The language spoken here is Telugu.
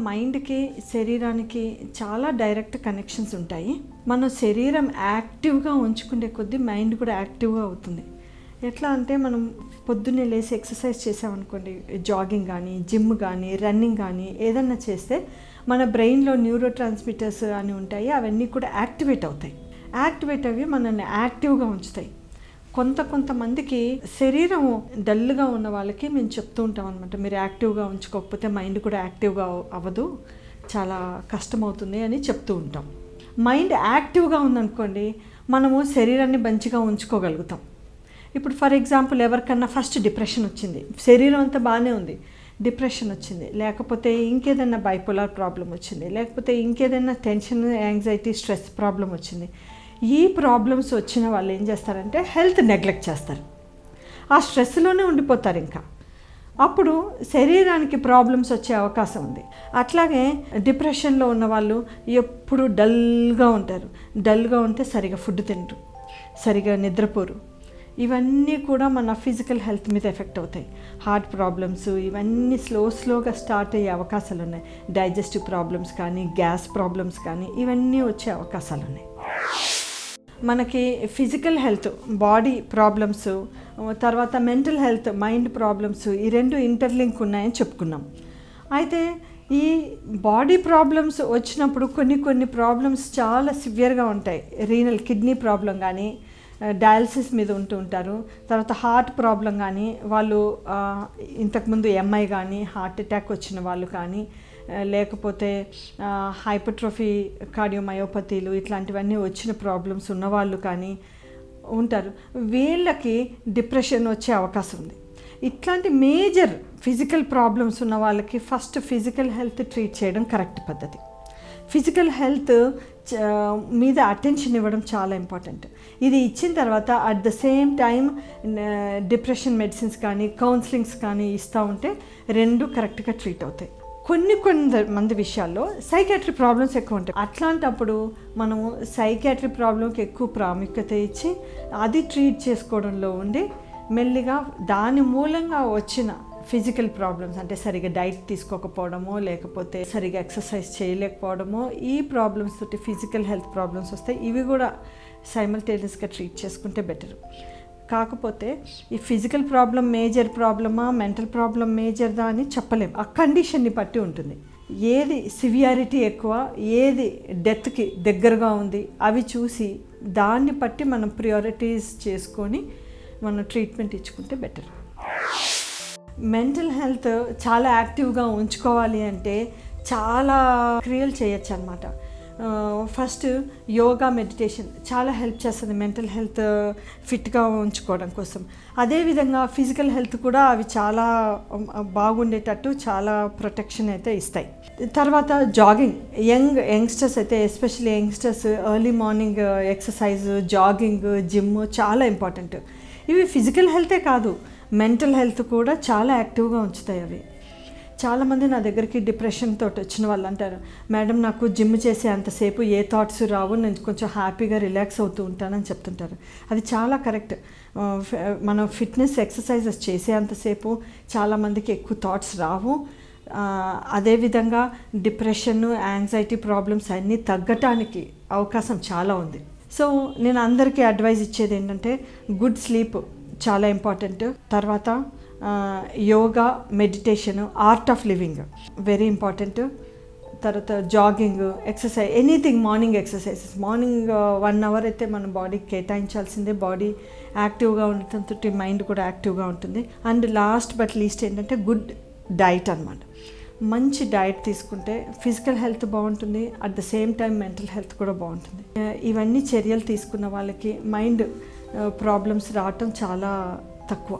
మైండ్కి శరీరానికి చాలా డైరెక్ట్ కనెక్షన్స్ ఉంటాయి. మన శరీరం యాక్టివ్గా ఉంచుకునే కొద్దీ మైండ్ కూడా యాక్టివ్గా అవుతుంది. ఎట్లా అంటే మనం పొద్దున్నే లేసి ఎక్సర్సైజ్ చేసామనుకోండి, జాగింగ్ కానీ జిమ్ కానీ రన్నింగ్ కానీ ఏదన్నా చేస్తే మన బ్రెయిన్లో న్యూరో ట్రాన్స్మిటర్స్ అని ఉంటాయి, అవన్నీ కూడా యాక్టివేట్ అవుతాయి. యాక్టివేట్ అవి మనల్ని యాక్టివ్గా ఉంచుతాయి. కొంతమందికి శరీరం డల్గా ఉన్న వాళ్ళకి మేము చెప్తూ ఉంటాం అనమాట, మీరు యాక్టివ్గా ఉంచుకోకపోతే మైండ్ కూడా యాక్టివ్గా అవ్వదు, చాలా కష్టమవుతుంది అని చెప్తూ ఉంటాం. మైండ్ యాక్టివ్గా ఉందనుకోండి, మనము శరీరాన్ని మంచిగా ఉంచుకోగలుగుతాం. ఇప్పుడు ఫర్ ఎగ్జాంపుల్ ఎవరికన్నా ఫస్ట్ డిప్రెషన్ వచ్చింది, శరీరం అంతా బాగానే ఉంది, డిప్రెషన్ వచ్చింది, లేకపోతే ఇంకేదైనా బైపోలార్ ప్రాబ్లం వచ్చింది, లేకపోతే ఇంకేదైనా టెన్షన్, యాంగ్జైటీ, స్ట్రెస్ ప్రాబ్లం వచ్చింది. ఈ ప్రాబ్లమ్స్ వచ్చిన వాళ్ళు ఏం చేస్తారంటే హెల్త్ నెగ్లెక్ట్ చేస్తారు, ఆ స్ట్రెస్లోనే ఉండిపోతారు. ఇంకా అప్పుడు శరీరానికి ప్రాబ్లమ్స్ వచ్చే అవకాశం ఉంది. అట్లాగే డిప్రెషన్లో ఉన్న వాళ్ళు ఎప్పుడు డల్గా ఉంటారు, డల్గా ఉంటే సరిగా ఫుడ్ తినరు, సరిగా నిద్రపోరు. ఇవన్నీ కూడా మన ఫిజికల్ హెల్త్ మీద ఎఫెక్ట్ అవుతాయి. హార్ట్ ప్రాబ్లమ్స్ ఇవన్నీ స్లోగా స్టార్ట్ అయ్యే అవకాశాలు ఉన్నాయి. డైజెస్టివ్ ప్రాబ్లమ్స్ కానీ గ్యాస్ ప్రాబ్లమ్స్ కానీ ఇవన్నీ వచ్చే అవకాశాలు ఉన్నాయి. మనకి ఫిజికల్ హెల్త్ బాడీ ప్రాబ్లమ్స్, తర్వాత మెంటల్ హెల్త్ మైండ్ ప్రాబ్లమ్స్, ఈ రెండు ఇంటర్లింక్ ఉన్నాయని చెప్పుకున్నాం. అయితే ఈ బాడీ ప్రాబ్లమ్స్ వచ్చినప్పుడు కొన్ని ప్రాబ్లమ్స్ చాలా సివియర్గా ఉంటాయి. రీనల్ కిడ్నీ ప్రాబ్లం కానీ డయాలసిస్ మీద ఉంటారు. తర్వాత హార్ట్ ప్రాబ్లం కానీ, వాళ్ళు ఇంతకుముందు ఎంఐ కానీ హార్ట్ అటాక్ వచ్చిన వాళ్ళు కానీ, లేకపోతే హైపర్ట్రోఫీ కార్డియోమయోపతీలు ఇట్లాంటివన్నీ వచ్చిన ప్రాబ్లమ్స్ ఉన్నవాళ్ళు కానీ ఉంటారు. వీళ్ళకి డిప్రెషన్ వచ్చే అవకాశం ఉంది. ఇట్లాంటి మేజర్ ఫిజికల్ ప్రాబ్లమ్స్ ఉన్న వాళ్ళకి ఫస్ట్ ఫిజికల్ హెల్త్ ట్రీట్ చేయడం కరెక్ట్ పద్ధతి. ఫిజికల్ హెల్త్ మీద అటెన్షన్ ఇవ్వడం చాలా ఇంపార్టెంట్. ఇది ఇచ్చిన తర్వాత at the same time depression medicines కానీ కౌన్సిలింగ్స్ కానీ ఇస్తూ ఉంటే రెండు కరెక్ట్గా ట్రీట్ అవుతాయి. కొంతమంది విషయాల్లో సైకాట్రీ ప్రాబ్లమ్స్ ఎక్కువ ఉంటాయి. అట్లాంటప్పుడు మనము సైకాట్రీ ప్రాబ్లంకి ఎక్కువ ప్రాముఖ్యత ఇచ్చి అది ట్రీట్ చేసుకోవడంలో ఉండి మెల్లిగా దాని మూలంగా వచ్చిన ఫిజికల్ ప్రాబ్లమ్స్, అంటే సరిగా డైట్ తీసుకోకపోవడమో లేకపోతే సరిగా ఎక్సర్సైజ్ చేయలేకపోవడమో, ఈ ప్రాబ్లమ్స్ తోటి ఫిజికల్ హెల్త్ ప్రాబ్లమ్స్ వస్తాయి. ఇవి కూడా సైమల్టేనియస్గా ట్రీట్ చేసుకుంటే బెటర్. కాకపోతే ఈ ఫిజికల్ ప్రాబ్లం మేజర్ ప్రాబ్లమా మెంటల్ ప్రాబ్లం మేజర్దా అని చెప్పలేము, ఆ కండిషన్ని బట్టి ఉంటుంది. ఏది సివియారిటీ ఎక్కువ, ఏది డెత్కి దగ్గరగా ఉంది అవి చూసి దాన్ని బట్టి మనం ప్రియారిటీస్ చేసుకొని మనం ట్రీట్మెంట్ ఇచ్చుకుంటే బెటర్. మెంటల్ హెల్త్ చాలా యాక్టివ్గా ఉంచుకోవాలి అంటే చాలా క్రియలు చేయొచ్చు అన్నమాట. ఫస్ట్ యోగా, మెడిటేషన్ చాలా హెల్ప్ చేస్తుంది మెంటల్ హెల్త్ ఫిట్గా ఉంచుకోవడం కోసం. అదేవిధంగా ఫిజికల్ హెల్త్ కూడా అవి చాలా బాగుండేటట్టు చాలా ప్రొటెక్షన్ అయితే ఇస్తాయి. తర్వాత జాగింగ్, యంగ్స్టర్స్ అయితే especially youngsters early morning exercise, jogging, gym చాలా ఇంపార్టెంట్. ఇవి ఫిజికల్ హెల్తే కాదు, మెంటల్ హెల్త్ కూడా చాలా యాక్టివ్గా ఉంచుతాయి అవి. చాలామంది నా దగ్గరికి డిప్రెషన్ తోటి వచ్చిన వాళ్ళు అంటారు, మేడం నాకు జిమ్ చేసే అంతసేపు ఏ థాట్స్ రావు, నేను కొంచెం హ్యాపీగా రిలాక్స్ అవుతూ ఉంటానని చెప్తుంటారు. అది చాలా కరెక్ట్. మనం ఫిట్నెస్ ఎక్సర్సైజెస్ చేసే అంతసేపు చాలామందికి ఎక్కువ థాట్స్ రావు. అదేవిధంగా డిప్రెషన్, యాంగ్జైటీ ప్రాబ్లమ్స్ అన్నీ తగ్గటానికి అవకాశం చాలా ఉంది. సో నేను అందరికీ అడ్వైజ్ ఇచ్చేది ఏంటంటే గుడ్ స్లీప్ చాలా ఇంపార్టెంట్. తర్వాత yoga, meditation, art of living very important. తర్వాత jogging, exercise, anything, morning exercises. Morning 1 hour అయితే మన బాడీకి కేటాయించాల్సిందే. బాడీ యాక్టివ్గా ఉండటంతో మైండ్ కూడా యాక్టివ్గా ఉంటుంది. అండ్ లాస్ట్ బట్ లీస్ట్ ఏంటంటే గుడ్ డైట్ అన్నమాట. మంచి డైట్ తీసుకుంటే ఫిజికల్ హెల్త్ బాగుంటుంది, at the same time mental health కూడా బాగుంటుంది. ఇవన్నీ చర్యలు తీసుకున్న వాళ్ళకి మైండ్ ప్రాబ్లమ్స్ రావటం చాలా తక్కువ.